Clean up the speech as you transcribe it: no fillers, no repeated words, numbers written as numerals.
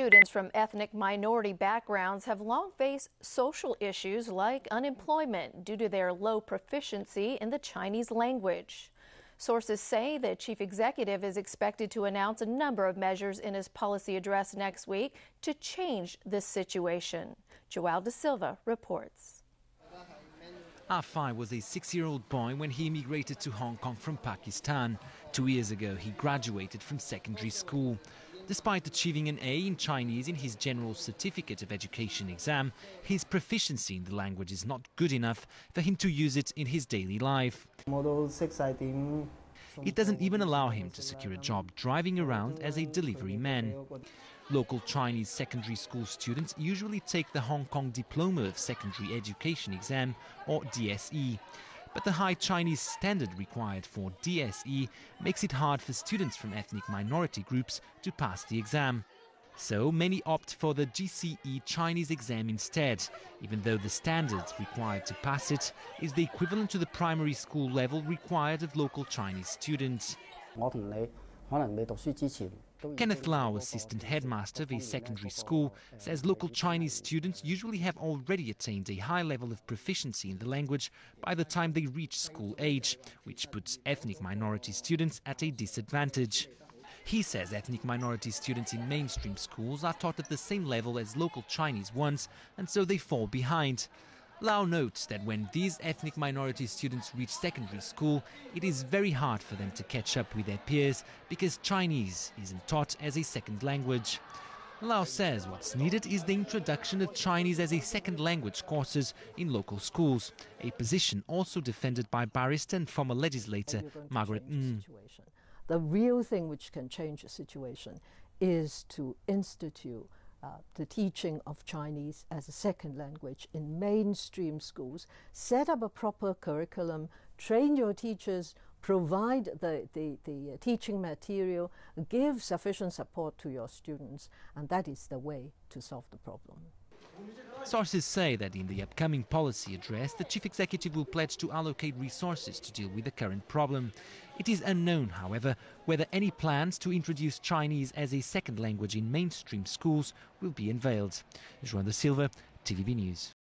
Students from ethnic minority backgrounds have long faced social issues like unemployment due to their low proficiency in the Chinese language. Sources say the chief executive is expected to announce a number of measures in his policy address next week to change this situation. Joao da Silva reports. Afai was a 6-year-old boy when he immigrated to Hong Kong from Pakistan. 2 years ago, he graduated from secondary school. Despite achieving an A in Chinese in his General Certificate of Education exam, his proficiency in the language is not good enough for him to use it in his daily life. It doesn't even allow him to secure a job driving around as a delivery man. Local Chinese secondary school students usually take the Hong Kong Diploma of Secondary Education exam, or DSE. But the high Chinese standard required for DSE makes it hard for students from ethnic minority groups to pass the exam. So many opt for the GCE Chinese exam instead, even though the standards required to pass it is the equivalent to the primary school level required of local Chinese students. Kenneth Lau, assistant headmaster of a secondary school, says local Chinese students usually have already attained a high level of proficiency in the language by the time they reach school age, which puts ethnic minority students at a disadvantage. He says ethnic minority students in mainstream schools are taught at the same level as local Chinese ones, and so they fall behind. Lau notes that when these ethnic minority students reach secondary school, it is very hard for them to catch up with their peers because Chinese isn't taught as a second language. Lau says what's needed is the introduction of Chinese as a second language courses in local schools, a position also defended by barrister and former legislator Margaret Ng. The real thing which can change the situation is to institute the teaching of Chinese as a second language in mainstream schools, set up a proper curriculum, train your teachers, provide the teaching material, give sufficient support to your students, and that is the way to solve the problem. Sources say that in the upcoming policy address, the chief executive will pledge to allocate resources to deal with the current problem. It is unknown, however, whether any plans to introduce Chinese as a second language in mainstream schools will be unveiled. Joao da Silva, TVB News.